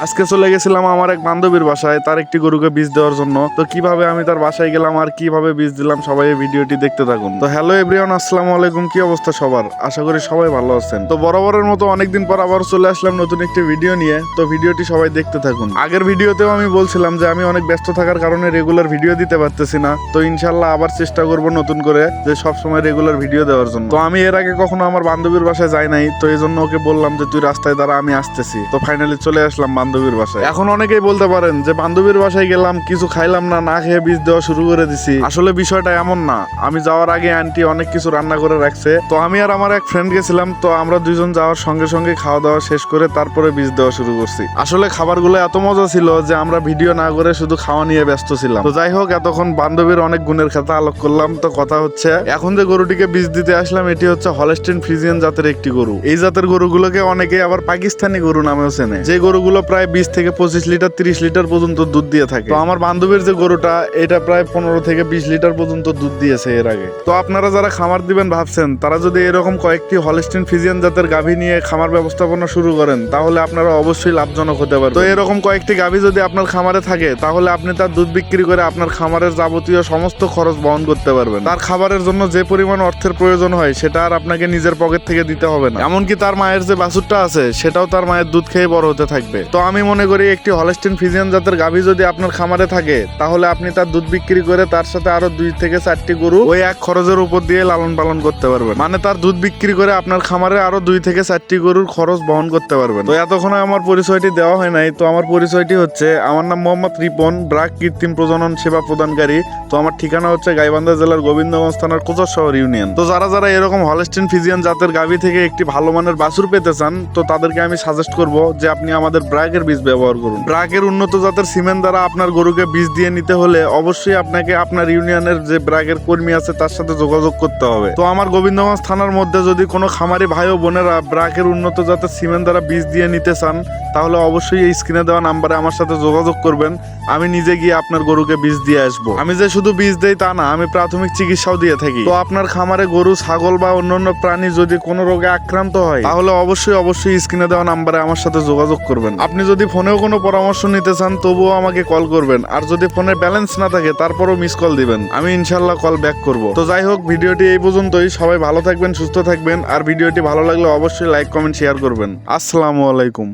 আজকে চলে গেছিলাম আমার এক বান্ধবীর বাসায় তার একটি গরুকে বীজ দেওয়ার জন্য। তো কিভাবে আমি তার বাসায় গেলাম আর কিভাবে বীজ দিলাম সবাই এই ভিডিওটি দেখতে থাকুন। তো হ্যালো এভরিওয়ান, আসসালামু আলাইকুম। কি অবস্থা সবার? আশা করি সবাই ভালো আছেন। তো বরাবরের মতো অনেকদিন পর আবার চলে আসলাম নতুন একটি ভিডিও নিয়ে। তো ভিডিওটি সবাই দেখতে থাকুন। আগের ভিডিওতেও আমি বলছিলাম যে আমি অনেক ব্যস্ত থাকার কারণে রেগুলার ভিডিও দিতে পারতেছি না। তো ইনশাল্লাহ আবার চেষ্টা করব নতুন করে যে সবসময় রেগুলার ভিডিও দেওয়ার জন্য। তো আমি এর আগে কখনো আমার বান্ধবীর বাসায় যাই নাই, তো এই জন্য ওকে বললাম যে তুই রাস্তায় দাঁড়া, আমি আসতেছি। তো ফাইনালি চলে আসলাম বান্ধবীর বাসায়। এখন অনেকেই বলতে পারেন যে বান্ধবীর বাসায় গেলাম, কিছু খাইলাম না, না খেয়ে বীজ দেওয়া শুরু করে দিছি। আসলে বিষয়টা এমন না। আমি যাওয়ার আগে আন্টি অনেক কিছু রান্না করে রাখছে। তো আমি আর আমার এক ফ্রেন্ড গেছিলাম। তো আমরা দুইজন যাওয়ার সঙ্গে সঙ্গে খাওয়া দাওয়া শেষ করে তারপরে বীজ দেওয়া শুরু করছি। আসলে খাবারগুলো এত মজা ছিল যে আমরা ভিডিও না করে শুধু খাওয়া নিয়ে ব্যস্ত ছিলাম। তো যাই হোক, এতক্ষণ বান্ধবীর অনেক গুণের খাতা আলোক করলাম। তো কথা হচ্ছে, এখন যে গরুটিকে বীজ দিতে আসলাম এটি হচ্ছে হলস্টেইন ফ্রিজিয়ান জাতের একটি গরু। এই জাতের গরুগুলোকে অনেকে আবার পাকিস্তানি গরু নামেও চেনে। যে গরুগুলো প্রায় 20 থেকে 25 লিটার 30 লিটার পর্যন্ত দুধ দিয়ে থাকে। তো আমার বান্ধবীর যে গরুটা, এটা প্রায় 15 থেকে 20 লিটার পর্যন্ত দুধ দিয়েছে এর আগে। তো আপনারা যারা খামার দিবেন ভাবছেন, তারা যদি এরকম কয়েকটি হলস্টেইন ফ্রিজিয়ান জাতের গাভী নিয়ে খামার ব্যবস্থাপনা শুরু করেন, তাহলে আপনারা অবশ্যই লাভজনক হতে পারবেন। তো এরকম কয়েকটি গাভী যদি আপনার খামারে থাকে, তাহলে আপনি তার দুধ বিক্রি করে আপনার খামারের যাবতীয় সমস্ত খরচ বহন করতে পারবেন। তার খাবারের জন্য যে পরিমাণ অর্থের প্রয়োজন হয় সেটা আর আপনাকে নিজের পকেট থেকে দিতে হবে না। এমনকি তার মায়ের যে বাছুরটা আছে সেটাও তার মায়ের দুধ খেয়ে বড় হতে থাকবে। তো আমি মনে করি একটি হলস্টেইন ফ্রিজিয়ান জাতের গাভী যদি আপনার খামারে থাকে, তাহলে আপনি তার দুধ বিক্রি করে তার সাথে আরো 2 থেকে 4টি গরু ওই এক খরচের উপর দিয়ে লালন পালন করতে পারবেন। মানে তার দুধ বিক্রি করে আপনার খামারে আরো 2 থেকে 4টি গরুর খরচ বহন করতে পারবেন। তো এতক্ষণ আমার পরিচয়টি দেওয়া হয় নাই। তো আমার পরিচয়টি হচ্ছে, আমার নাম মোহাম্মদ রিপন, ব্রাক কৃত্রিম প্রজনন সেবা প্রদানকারী। তো আমার ঠিকানা হচ্ছে গাইবান্ধা জেলার গোবিন্দগঞ্জ থানার কোচরশহর ইউনিয়ন। তো যারা যারা এরকম হলস্টেইন ফ্রিজিয়ান জাতের গাভী থেকে একটি ভালো মানের বাছুর পেতে চান, তো তাদেরকে আমি সাজেস্ট করব যে আপনি আমাদের ব্রাকের বীজ ব্যবহার করুন। ব্রাকের উন্নত জাতের সিমেন্ট দ্বারা আপনার গরুকে বীজ দিয়ে নিতে হলে অবশ্যই আপনাকে আপনার ইউনিয়নের যে ব্রাকের কর্মী আছে তার সাথে যোগাযোগ করতে হবে। তো আমার গোবিন্দগঞ্জ থানার মধ্যে যদি কোনো খামারি ভাই ও বোনেরা ব্রাকের উন্নত জাতের সিমেন্ট দ্বারা বীজ দিয়ে নিতে চান, তাহলে অবশ্যই এই স্ক্রিনে দেওয়া নাম্বারে আমার সাথে যোগাযোগ করবেন। আমি নিজে গিয়ে আপনার গরুকে বীজ দিয়ে আসবো। আমি যে শুধু বীজ দেই তা না, আমি প্রাথমিক চিকিৎসাও দিয়ে থাকি। তো আপনার খামারে গরু, ছাগল বা অন্যান্য প্রাণী যদি কোনো রোগে আক্রান্ত হয়, তাহলে অবশ্যই স্ক্রিনে দেওয়া নাম্বারে আমার সাথে যোগাযোগ করবেন। আপনি যদি ফোনেও কোনো পরামর্শ নিতে চান, তবুও আমাকে কল করবেন। আর যদি ফোনে ব্যালেন্স না থাকে, তারপরও মিস কল দিবেন, আমি ইনশাল্লাহ কল ব্যাক করব। তো যাই হোক, ভিডিওটি এই পর্যন্তই। সবাই ভালো থাকবেন, সুস্থ থাকবেন। আর ভিডিওটি ভালো লাগলে অবশ্যই লাইক, কমেন্ট, শেয়ার করবেন। আসসালামু আলাইকুম।